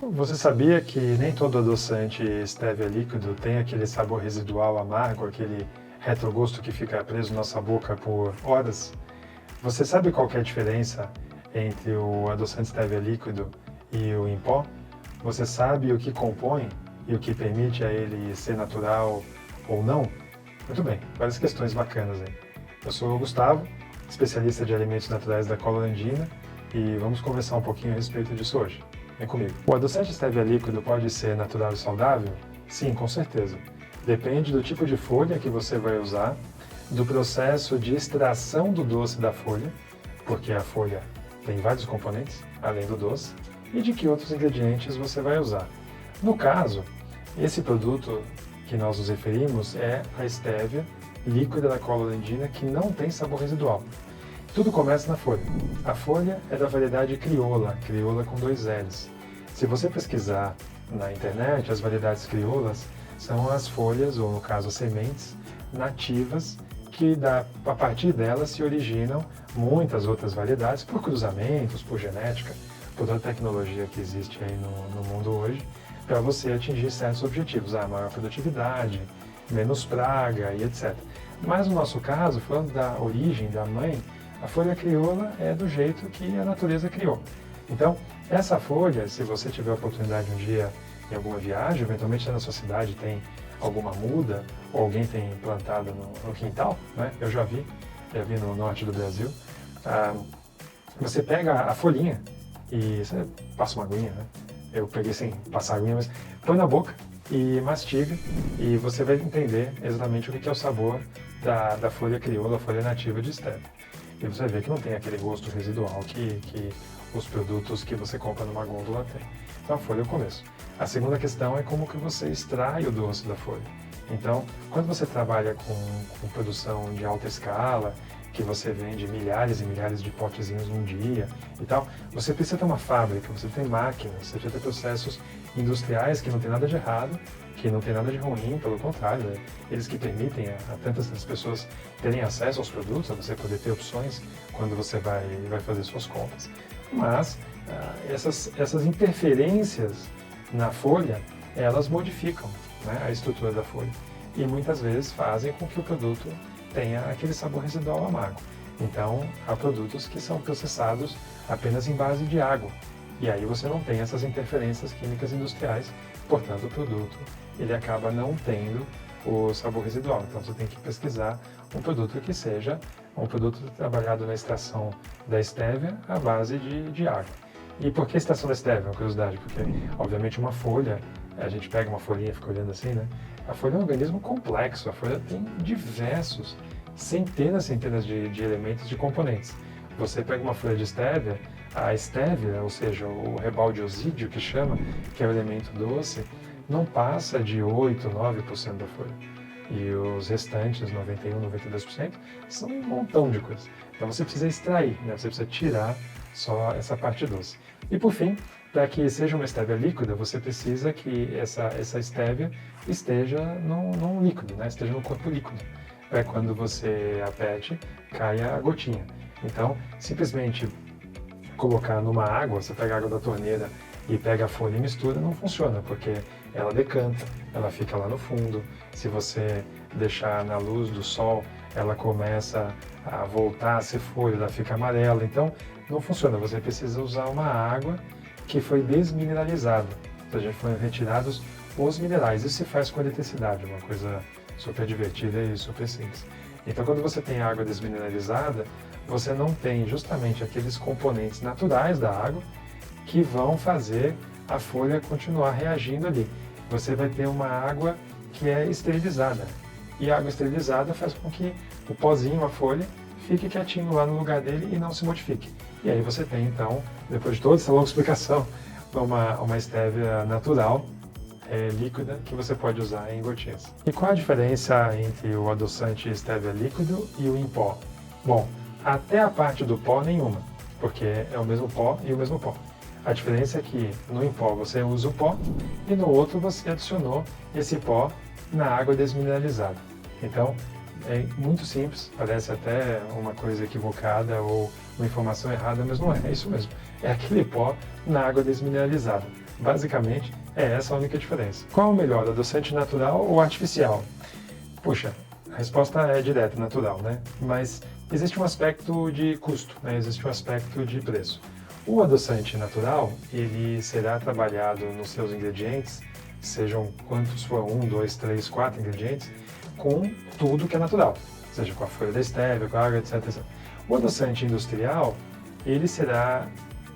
Você sabia que nem todo adoçante stevia líquido tem aquele sabor residual amargo, aquele retrogosto que fica preso na nossa boca por horas? Você sabe qual que é a diferença entre o adoçante stevia líquido e o em pó? Você sabe o que compõe e o que permite a ele ser natural ou não? Muito bem, várias questões bacanas aí. Eu sou o Gustavo, especialista de alimentos naturais da Color Andina, e vamos conversar um pouquinho a respeito disso hoje. Vem comigo. O adoçante stevia líquido pode ser natural e saudável? Sim, com certeza. Depende do tipo de folha que você vai usar, do processo de extração do doce da folha, porque a folha tem vários componentes, além do doce, e de que outros ingredientes você vai usar. No caso, esse produto que nós nos referimos é a stevia líquida da Color Andina, que não tem sabor residual. Tudo começa na folha. A folha é da variedade crioula, crioula com 2 L's. Se você pesquisar na internet, as variedades crioulas são as folhas, ou no caso as sementes, nativas, que a partir delas se originam muitas outras variedades por cruzamentos, por genética, por toda a tecnologia que existe aí no mundo hoje, para você atingir certos objetivos, a maior produtividade, menos praga e etc. Mas no nosso caso, falando da origem da mãe, a folha crioula é do jeito que a natureza criou. Então, essa folha, se você tiver a oportunidade um dia em alguma viagem, eventualmente na sua cidade tem alguma muda, ou alguém tem plantado no quintal, né? Eu já vi no norte do Brasil. Você pega a folhinha e você passa uma aguinha, né? Eu peguei sem passar aguinha, mas põe na boca e mastiga, e você vai entender exatamente o que é o sabor da folha crioula, a folha nativa de stevia. E você vê que não tem aquele gosto residual que os produtos que você compra numa gôndola têm. Então a folha é o começo. A segunda questão é como que você extrai o doce da folha. Então, quando você trabalha com produção de alta escala, que você vende milhares e milhares de potezinhos num dia e tal, você precisa ter uma fábrica, você tem máquinas, você precisa ter processos industriais que não tem nada de errado, que não tem nada de ruim, pelo contrário, né? Eles que permitem a tantas pessoas terem acesso aos produtos, a você poder ter opções quando você vai fazer suas compras. Mas essas interferências na folha, elas modificam, né, a estrutura da folha e muitas vezes fazem com que o produto tenha aquele sabor residual amargo. Então, há produtos que são processados apenas em base de água, e aí você não tem essas interferências químicas industriais, portanto o produto ele acaba não tendo o sabor residual. Então você tem que pesquisar um produto que seja um produto trabalhado na extração da stevia à base de água. E por que a extração da stevia? Uma curiosidade, porque obviamente uma folha, a gente pega uma folhinha e fica olhando assim, né? A folha é um organismo complexo, a folha tem diversos, centenas de elementos, de componentes. Você pega uma folha de stevia, a stevia, ou seja, o rebalde osídio que chama, que é o elemento doce, não passa de 8, 9% da folha. E os restantes, 91, 92%, são um montão de coisas. Então você precisa extrair, né? Você precisa tirar só essa parte doce. E por fim, para que seja uma stevia líquida, você precisa que essa stevia esteja num líquido, né? Esteja no corpo líquido. Para quando você aperte, caia a gotinha. Então, simplesmente colocar numa água, você pega a água da torneira e pega a folha e mistura, não funciona, porque ela decanta, ela fica lá no fundo. Se você deixar na luz do sol, ela começa a voltar a ser folha, ela fica amarela. Então, não funciona. Você precisa usar uma água que foi desmineralizada, ou seja, foram retirados os minerais. Isso se faz com eletricidade, uma coisa super divertida e super simples. Então, quando você tem água desmineralizada, você não tem justamente aqueles componentes naturais da água que vão fazer a folha continuar reagindo ali. Você vai ter uma água que é esterilizada. E a água esterilizada faz com que o pozinho, a folha, fique quietinho lá no lugar dele e não se modifique. E aí você tem, então, depois de toda essa longa explicação, uma stevia natural, líquida, que você pode usar em gotinhas. E qual a diferença entre o adoçante stevia líquido e o em pó? Bom, até a parte do pó nenhuma, porque é o mesmo pó e o mesmo pó. A diferença é que no em pó você usa o pó e no outro você adicionou esse pó na água desmineralizada. Então, é muito simples, parece até uma coisa equivocada ou uma informação errada, mas não é, é isso mesmo. É aquele pó na água desmineralizada. Basicamente, é essa a única diferença. Qual é o melhor, adoçante natural ou artificial? Puxa, a resposta é direta, natural, né? Mas existe um aspecto de custo, né? Existe um aspecto de preço. O adoçante natural, ele será trabalhado nos seus ingredientes, sejam quantos for, 1, 2, 3, 4 ingredientes, com tudo que é natural, seja com a folha da estévia, com a água, etc, etc. O adoçante industrial, ele será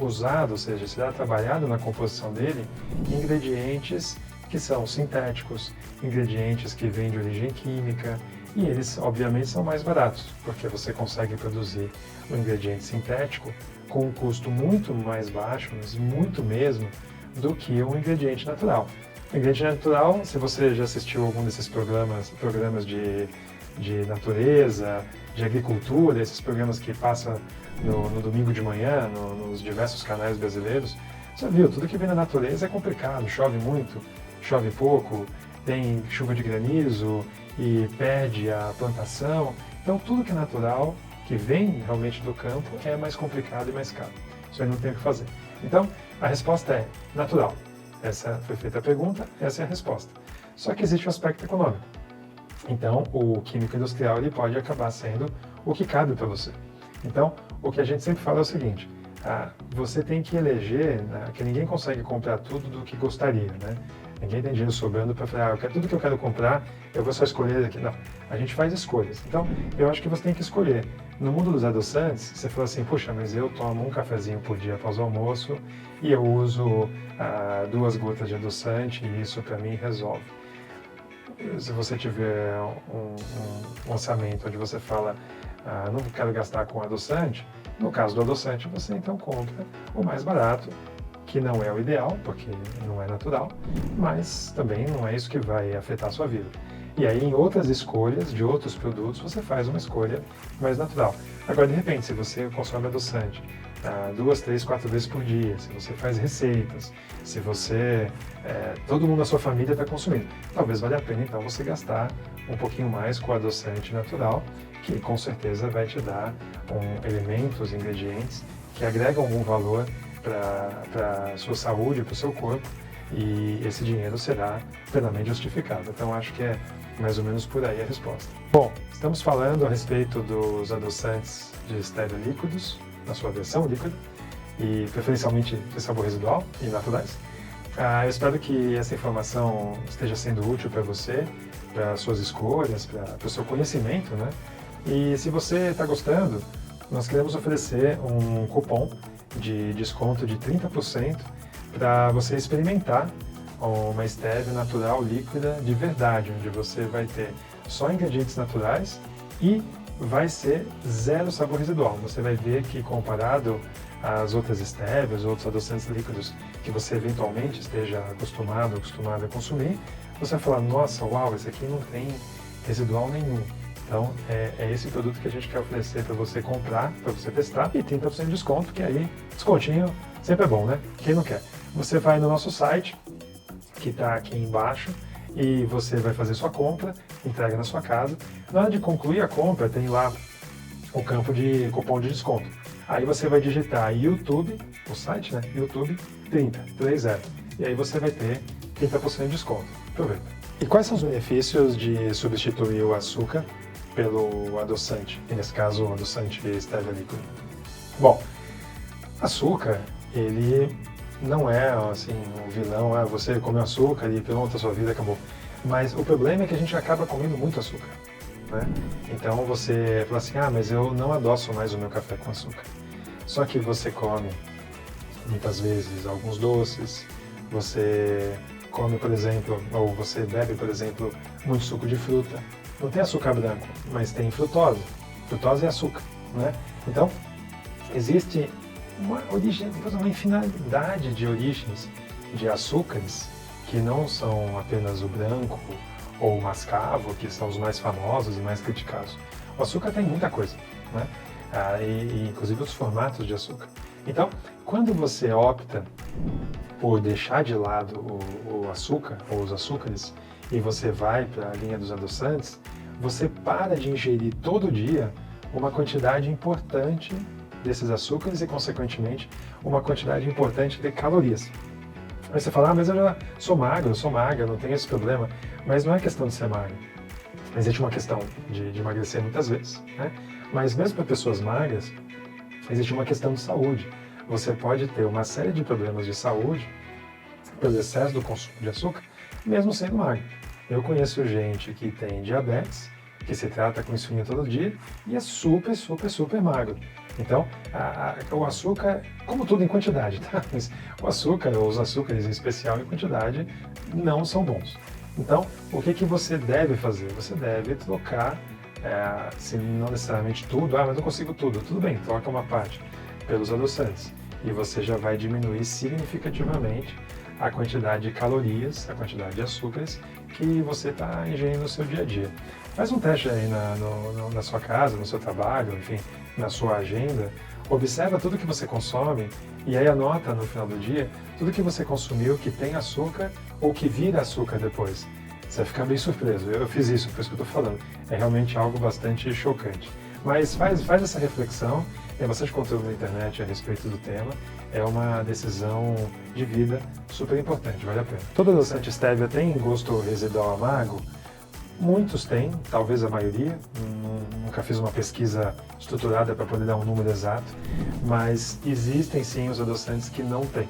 usado, ou seja, será trabalhado na composição dele ingredientes que são sintéticos, ingredientes que vêm de origem química, e eles, obviamente, são mais baratos, porque você consegue produzir um ingrediente sintético com um custo muito mais baixo, mas muito mesmo, do que um ingrediente natural. O ingrediente natural, se você já assistiu algum desses programas de natureza, de agricultura, esses programas que passam no domingo de manhã, nos diversos canais brasileiros, você viu, tudo que vem da natureza é complicado, chove muito, chove pouco, tem chuva de granizo e perde a plantação. Então, tudo que é natural, que vem realmente do campo, é mais complicado e mais caro. Isso aí não tem o que fazer. Então, a resposta é natural. Essa foi feita a pergunta, essa é a resposta. Só que existe o aspecto econômico. Então, o químico industrial ele pode acabar sendo o que cabe para você. Então, o que a gente sempre fala é o seguinte, você tem que eleger, né, que ninguém consegue comprar tudo do que gostaria, né? Ninguém tem dinheiro sobrando para falar, tudo que eu quero comprar, eu vou só escolher aqui. Não, a gente faz escolhas. Então, eu acho que você tem que escolher. No mundo dos adoçantes, você fala assim, puxa, mas eu tomo um cafezinho por dia após o almoço e eu uso 2 gotas de adoçante e isso para mim resolve. Se você tiver um orçamento onde você fala, não quero gastar com adoçante, no caso do adoçante, você então compra o mais barato, que não é o ideal, porque não é natural, mas também não é isso que vai afetar a sua vida. E aí, em outras escolhas de outros produtos, você faz uma escolha mais natural. Agora, de repente, se você consome adoçante 2, 3, 4 vezes por dia, se você faz receitas, se você, todo mundo na sua família está consumindo, talvez valha a pena, então, você gastar um pouquinho mais com o adoçante natural, que com certeza vai te dar elementos, ingredientes que agregam algum valor para a sua saúde, para o seu corpo, e esse dinheiro será plenamente justificado. Então, acho que é mais ou menos por aí a resposta. Bom, estamos falando a respeito dos adoçantes de estévia líquidos, na sua versão líquida, e preferencialmente de sabor residual e naturais. Eu espero que essa informação esteja sendo útil para você, para suas escolhas, para o seu conhecimento, né? E se você está gostando, nós queremos oferecer um cupom de desconto de 30% para você experimentar uma estévia natural líquida de verdade, onde você vai ter só ingredientes naturais e vai ser zero sabor residual. Você vai ver que comparado às outras estévias, outros adoçantes líquidos que você eventualmente esteja acostumado a consumir, você vai falar, nossa, uau, esse aqui não tem residual nenhum. Então, é esse produto que a gente quer oferecer para você comprar, para você testar, e 30% de desconto, que aí, descontinho sempre é bom, né? Quem não quer? Você vai no nosso site, que está aqui embaixo, e você vai fazer sua compra, entrega na sua casa. Na hora de concluir a compra, tem lá o campo de cupom de desconto. Aí você vai digitar YouTube, o site, né? YouTube 30. E aí você vai ter 30% de desconto. Aproveita. E quais são os benefícios de substituir o açúcar pelo adoçante, e nesse caso o adoçante estévia líquido? Bom, açúcar, ele não é assim um vilão, você come açúcar e pronto, a sua vida acabou. Mas o problema é que a gente acaba comendo muito açúcar, né? Então você fala assim, mas eu não adoço mais o meu café com açúcar. Só que você come muitas vezes alguns doces, você come, por exemplo, ou você bebe, por exemplo, muito suco de fruta. Não tem açúcar branco, mas tem frutose. Frutose é açúcar, né? Então, existe uma infinidade de origens de açúcares que não são apenas o branco ou o mascavo, que são os mais famosos e mais criticados. O açúcar tem muita coisa, né? E inclusive os formatos de açúcar. Então, quando você opta por deixar de lado o açúcar ou os açúcares e você vai para a linha dos adoçantes, você para de ingerir todo dia uma quantidade importante desses açúcares e, consequentemente, uma quantidade importante de calorias. Aí você fala, mas eu já sou magro, eu sou magra, não tenho esse problema. Mas não é questão de ser magro. Existe uma questão de emagrecer muitas vezes, né? Mas mesmo para pessoas magras, existe uma questão de saúde. Você pode ter uma série de problemas de saúde pelo excesso do consumo de açúcar, mesmo sendo magro. Eu conheço gente que tem diabetes, que se trata com insulina todo dia e é super, super, super magro. Então, o açúcar, como tudo em quantidade, tá? Mas o açúcar, ou os açúcares em especial em quantidade, não são bons. Então, o que você deve fazer? Você deve trocar, se não necessariamente tudo, mas eu consigo tudo. Tudo bem, troca uma parte pelos adoçantes. E você já vai diminuir significativamente a quantidade de calorias, a quantidade de açúcares que você está ingerindo no seu dia a dia. Faz um teste aí na sua casa, no seu trabalho, enfim, na sua agenda. Observa tudo que você consome e aí anota no final do dia tudo que você consumiu que tem açúcar ou que vira açúcar depois. Você vai ficar bem surpreso. Eu fiz isso, por isso que eu estou falando. É realmente algo bastante chocante. Mas faz essa reflexão. Tem bastante conteúdo na internet a respeito do tema. É uma decisão de vida super importante, vale a pena. Todo adoçante stevia tem gosto residual amargo? Muitos têm, talvez a maioria. Nunca fiz uma pesquisa estruturada para poder dar um número exato, mas existem sim os adoçantes que não têm.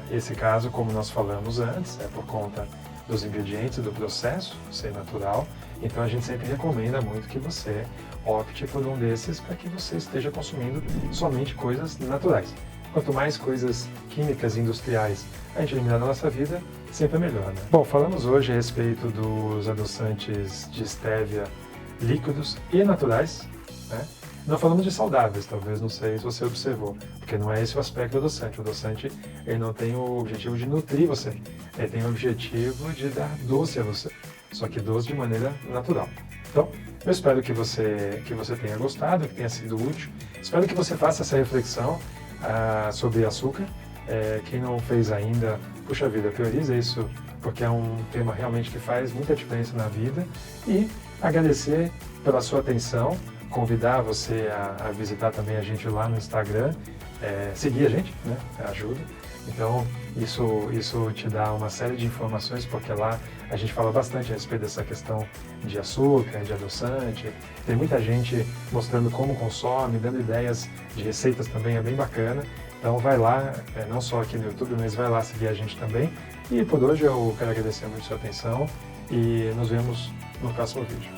Esse caso, como nós falamos antes, é por conta dos ingredientes do processo ser natural, então a gente sempre recomenda muito que você opte por um desses para que você esteja consumindo somente coisas naturais. Quanto mais coisas químicas industriais a gente eliminar da nossa vida, sempre é melhor, né? Bom, falamos hoje a respeito dos adoçantes de stevia líquidos e naturais, né? Não falamos de saudáveis, talvez, não sei se você observou, porque não é esse o aspecto do adoçante. O adoçante ele não tem o objetivo de nutrir você, ele tem o objetivo de dar doce a você, só que doce de maneira natural. Então, eu espero que você tenha gostado, que tenha sido útil. Espero que você faça essa reflexão sobre açúcar. Quem não fez ainda, puxa vida, prioriza isso, porque é um tema realmente que faz muita diferença na vida. E agradecer pela sua atenção, convidar você a visitar também a gente lá no Instagram, seguir a gente, né? Ajuda. Então, isso te dá uma série de informações, porque lá a gente fala bastante a respeito dessa questão de açúcar, de adoçante. Tem muita gente mostrando como consome, dando ideias de receitas também, é bem bacana. Então vai lá, não só aqui no YouTube, mas vai lá seguir a gente também. E por hoje eu quero agradecer muito a sua atenção e nos vemos no próximo vídeo.